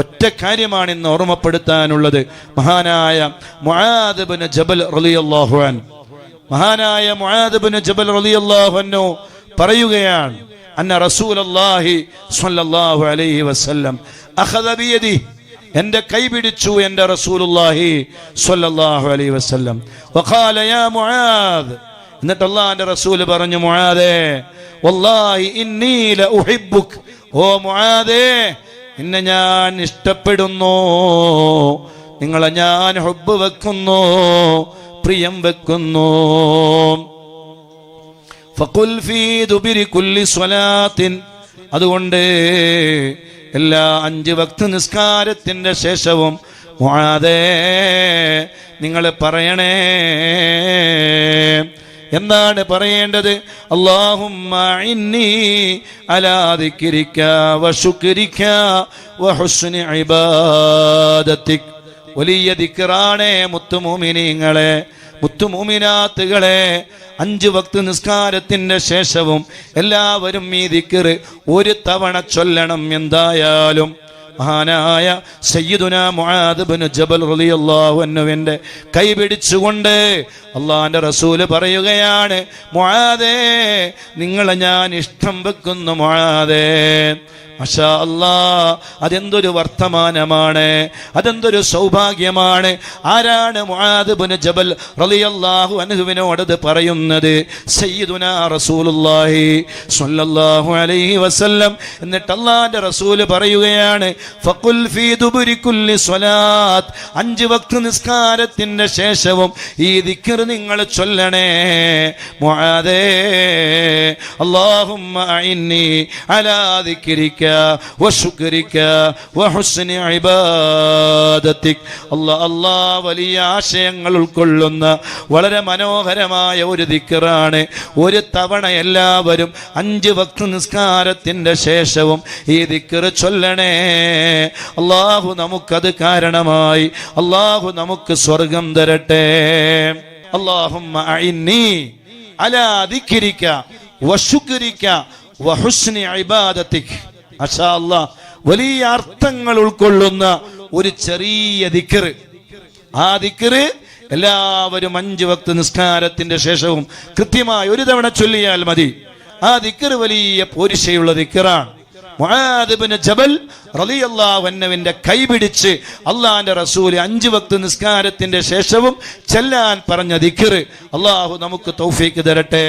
ഒറ്റ കാര്യമാണ് ഇന്ന് ഓർമ്മപ്പെടുത്താനുള്ളത്. മഹാനായ മുആദ് ഇബ്നു ജബൽ റളിയല്ലാഹു അൻഹു പറയുകയാണ്, അന്ന റസൂലുള്ളാഹി സ്വല്ലല്ലാഹു അലൈഹി വസല്ലം അഖദ ബിയദിഹി, എൻ്റെ കൈ പിടിച്ചു എൻ്റെ റസൂലുള്ളാഹി സ്വല്ലല്ലാഹു അലൈഹി വസല്ലം. വഖാല യാ മുആദ്, എന്നിട്ട് അല്ലാഹുവിൻ്റെ റസൂൽ പറഞ്ഞു, മുആദേ വല്ലാഹി ഇന്നി ലഉഹിബ്ബുക, ഓ മുആദേ നിന്നെ ഞാൻ ഇഷ്ടപ്പെടുന്നു, നിങ്ങളെ ഞാൻ ഹുബ്ബ് വെക്കുന്നു, പ്രിയം വെക്കുന്നു. ഫഖുൽ ഫീ ദുബിരി കുല്ലി സ്വലാത്തിൻ, അതുകൊണ്ട് എല്ലാ 5 വക്ത് നിസ്കാരത്തിന്റെ ശേഷവും മുആദേ നിങ്ങൾ പറയണേ. എന്താണ് പറയേണ്ടത്? അല്ലാഹുമ്മ ഇന്നി അലാ ദിക്രിക വശുക്രിക വഹുസ്നി ഇബാദതിക്. വലിയ ദിക്റാണേ മുത്തുമൂമിനീങ്ങളെ, മുത്തുമൂമിനാത്തുകളെ, 5 വക്ത് നിസ്കാരത്തിന്റെ ശേഷവും എല്ലാവരും ഈ ദിക്ർ ഒരു തവണ ചൊല്ലണം. എന്തായാലും മഹാനായ സയ്യിദുനാ മുആദ് ഇബ്നു ജബൽ റളിയല്ലാഹു അൻഹുവിന്റെ കൈ പിടിച്ചുകൊണ്ട് അല്ലാഹുവിന്റെ റസൂൽ പറയുകയാണ്, മുആദേ നിങ്ങളെ ഞാൻ ഇഷ്ടം വെക്കുന്നു മുആദേ. മാഷാ അല്ലാഹ്, അതെന്തൊരു വർത്തമാനമാണ്, അതെന്തൊരു സൗഭാഗ്യമാണ്. ആരാണ് മുആദ് ഇബ്നു ജബൽ റളിയല്ലാഹു അൻഹുവിനോടത് പറയുന്നത്? സയ്യിദുനാ റസൂലുള്ളാഹി സ്വല്ലല്ലാഹു അലൈഹി വസല്ലം. എന്നിട്ട് അല്ലാഹുവിന്റെ റസൂൽ പറയുകയാണ്, ഫഖുൽ ഫീ ദുബുരി കുല്ലി സ്വലാത്ത്, 5 വക്ത് നിസ്കാരത്തിന്റെ ശേഷവും ഈ ദിക്ർ നിങ്ങൾ ചൊല്ലണേ മുആദേ. അല്ലാഹുമ്മ അഇന്നി അലാ ദിക്രിക വശുക്രിക വഹുസ്നി ഇബാദതിക്. അല്ലാഹ് വലിയ ആശയങ്ങൾ ഉൾക്കൊള്ളുന്ന വളരെ മനോഹരമായ ഒരു ദിക്റാണ്. ഒരു തവണ എല്ലാവരും 5 വക്ത് നിസ്കാരത്തിന്റെ ശേഷവും ഈ ദിക്ർ ചൊല്ലണേ. അല്ലാഹു നമുക്കത് കാരണമായി അല്ലാഹു നമുക്ക് സ്വർഗം തരട്ടെ. അല്ലാഹുമ്മ അഇന്നി അലാ ദിക്രിക വശുക്രിക വഹുസ്നി ഇബാദതിക്. മാഷാ അല്ലാഹ്, വലിയ അർത്ഥങ്ങൾ ഉൾക്കൊള്ളുന്ന ഒരു ചെറിയ ദിക്ർ. ആ ദിക്ർ എല്ലാവരും 5 വക്ത് നിസ്കാരത്തിന്റെ ശേഷവും കൃത്യമായി ഒരു തവണ ചൊല്ലിയാൽ മതി. ആ ദിക്ർ വലിയ പോരിശയുള്ള ദിക്റാണ്. മുആദ് ഇബ്നു ജബൽ റളിയല്ലാഹു അൻഹുവിന്റെ കൈ പിടിച്ച് അല്ലാഹുവിന്റെ റസൂൽ 5 വക്ത് നിസ്കാരത്തിന്റെ ശേഷവും ചെല്ലാൻ പറഞ്ഞ ദിക്ർ. അല്ലാഹു നമുക്ക് തൗഫീഖ് തരട്ടെ.